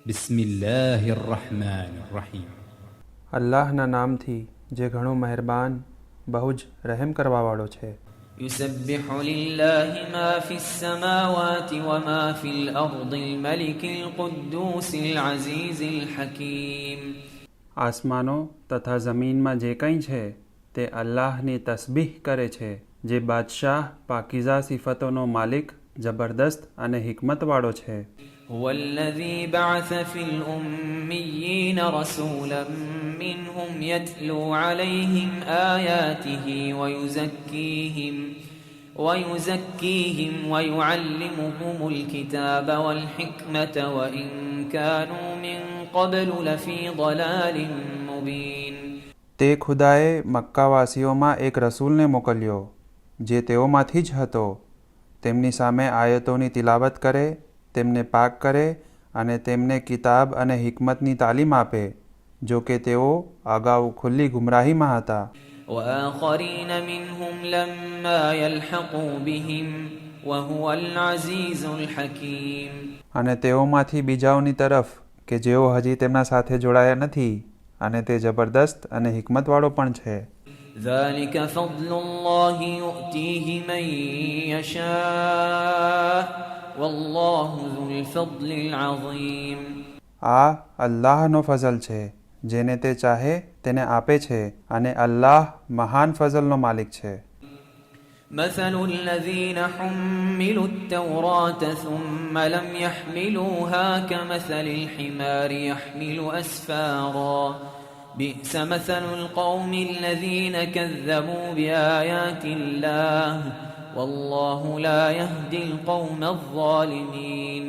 બિસ્મિલ્લાહિર રહમાનિર રહીમ. અલ્લાહના નામથી જે ઘણો મહેરબાન બહુ જ રહેમ કરવાવાળો છે. يسبح لله ما في السماوات وما في الأرض الملك القدوس العزيز الحكيم. આસમાનો તથા જમીનમાં જે કંઈ છે તે અલ્લાહની તસબીહ કરે છે, જે બાદશાહ પાકીઝા સિફતોનો માલિક, જબરદસ્ત અને હિકમતવાળો છે. هو الذي بعث في الأميين رسولا منهم يتلو عليهم آياته ويزكيهم ويعلمهم الكتاب والحكمة وإن كانوا من قبل لفي ضلال مبين. તે ખુદાએ મક્કાવાસીઓમાં એક રસૂલને મોકલ્યો જે તેઓમાંથી જ હતો. તેમની સામે આયતોની તિલાવત કરે, તેમને પાક કરે અને તેમને કિતાબ અને હિકમતની તાલીમ આપે, જો કે તેઓ અગાઉ ખુલ્લી ગુમરાહીમાં હતા. وآخرين منهم لما يلحقوا بهم وهو العزيز الحكيم. અને તેઓમાંથી બીજાઓની તરફ કે જેઓ હજી તેમના સાથે જોડાયા નથી, અને તે જબરદસ્ત અને હિકમતવાળો પણ છે. ذلك فضل الله يؤتيه من يشاء والله ذو الفضل العظيم. આ અલ્લાહનો ફઝલ છે, જેને તે ચાહે તેને આપે છે, અને અલ્લાહ મહાન ફઝલનો માલિક છે. مثل الذين حملوا التوراة ثم لم يحملوها كمثل الحمار يحمل أسفارا بئس مثل القوم الذين كذبوا بآيات الله والله لا يهدي القوم الظالمين.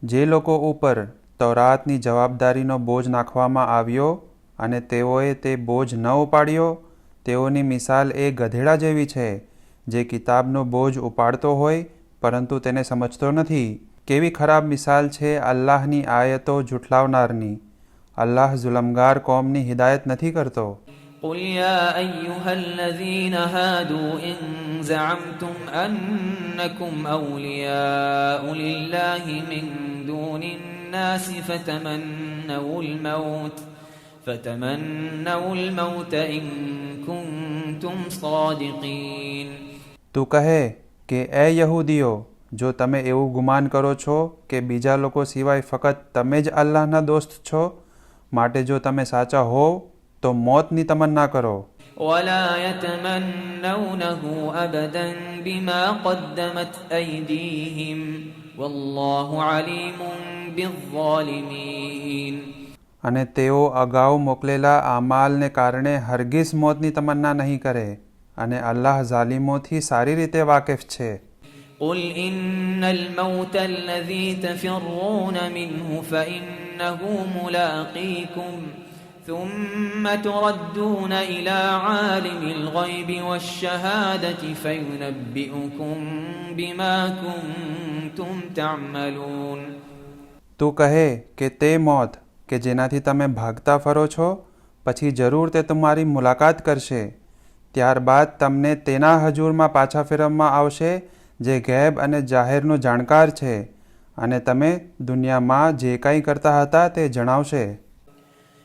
જે લોકો ઉપર તૌરાતની જવાબદારીનો બોજ નાખવામાં આવ્યો અને તેઓએ તે બોજ ન ઉપાડ્યો, તેઓની મિસાલ એ ગધેડા જેવી છે જે કિતાબનો બોજ ઉપાડતો હોય પરંતુ તેને સમજતો નથી. કેવી ખરાબ મિસાલ છે અલ્લાહની આયતો જુઠલાવનારની. અલ્લાહ જુલમગાર કોમની હિદાયત નથી કરતો. قل يا أيها الذين هادوا إن زعمتم أنكم أولياء لله من دون الناس فتمنوا الموت إن كنتم صادقين. તું કહે કે એ યહૂદીઓ, જો તમે એવું ગુમાન કરો છો કે બીજા લોકો સિવાય ફક્ત તમે જ અલ્લાહના દોસ્ત છો, માટે જો તમે સાચા હોવ તો મોતની તમન્ના કરો. ولا يتمنونه أبدا بما قدمت أيديهم والله عليم بالظالمين. અને તેઓ અગાઉ મોકલેલા આમાલને કારણે હરગીઝ મોતની તમન્ના નહીં કરે, અને અલ્લાહ ઝાલિમોથી સારી રીતે વાકેફ છે. قل إن الموت الذي تفرون منه فإنه ملاقيكم ثم تردون إلى عالم الغيب والشهادة فينبئكم بما كنتم تعملون. તું કહે કે તે મોત કે જેનાથી તમે ભાગતા ફરો છો, પછી જરૂર તે તમારી મુલાકાત કરશે. ત્યારબાદ તમને તેના હજૂરમાં પાછા ફેરવવામાં આવશે જે ગૈબ અને જાહેરનો જાણકાર છે, અને તમે દુનિયામાં જે કંઈ કરતા હતા તે જણાવશે.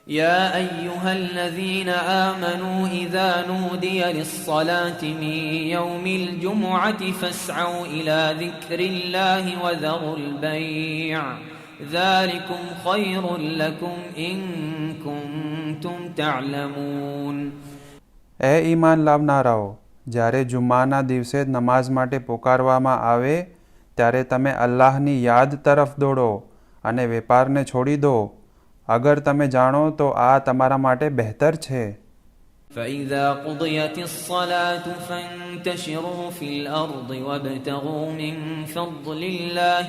يا أيها الذين آمنوا إذا نودي للصلاة من يوم الجمعة فاسعوا إلى ذكر الله وذروا البيع ذلكم خير لكم إن كنتم تعلمون. એ ઈમાન લાવનારાઓ, જ્યારે જુમ્માના દિવસે નમાઝ માટે પોકારવામાં આવે ત્યારે તમે અલ્લાહની યાદ તરફ દોડો અને વેપારને છોડી દો. અગર તમે જાણો તો આ તમારા માટે બહેતર છે. فإذا قضيت الصلاة فانتشروا في الأرض وابتغوا من فضل الله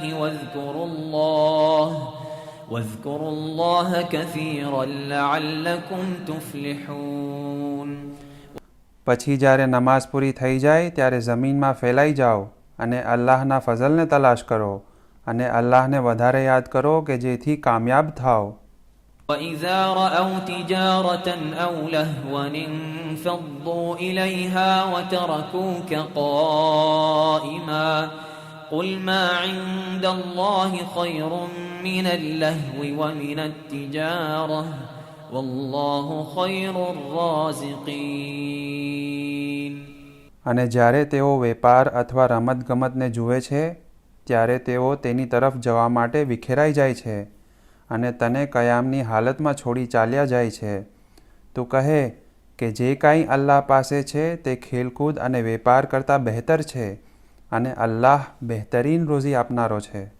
واذكروا الله كثيرا لعلكم تفلحون. પછી જ્યારે નમાઝ પૂરી થઈ જાય ત્યારે જમીનમાં ફેલાઈ જાઓ અને અલ્લાહના ફઝલને તલાશ કરો, અને અલ્લાહને વધારે યાદ કરો કે જેથી કામયાબ થાઓ. وإذا رأوا تجارة أو لهوا انفضوا إليها وتركوك قائما قل ما عند الله خير من اللهو ومن التجارة والله خير الرازقين. અને જ્યારે તેઓ વેપાર અથવા રમતગમતને જુએ છે ત્યારે તેઓ તેની તરફ જવા માટે વિખેરાઈ જાય છે અને તને કયામની હાલતમાં છોડી ચાલ્યા જાય છે. તું કહે કે જે કાંઈ અલ્લાહ પાસે છે તે ખેલકૂદ અને વેપાર કરતાં બહેતર છે અને અલ્લાહ બહેતરીન રોઝી આપનારો છે.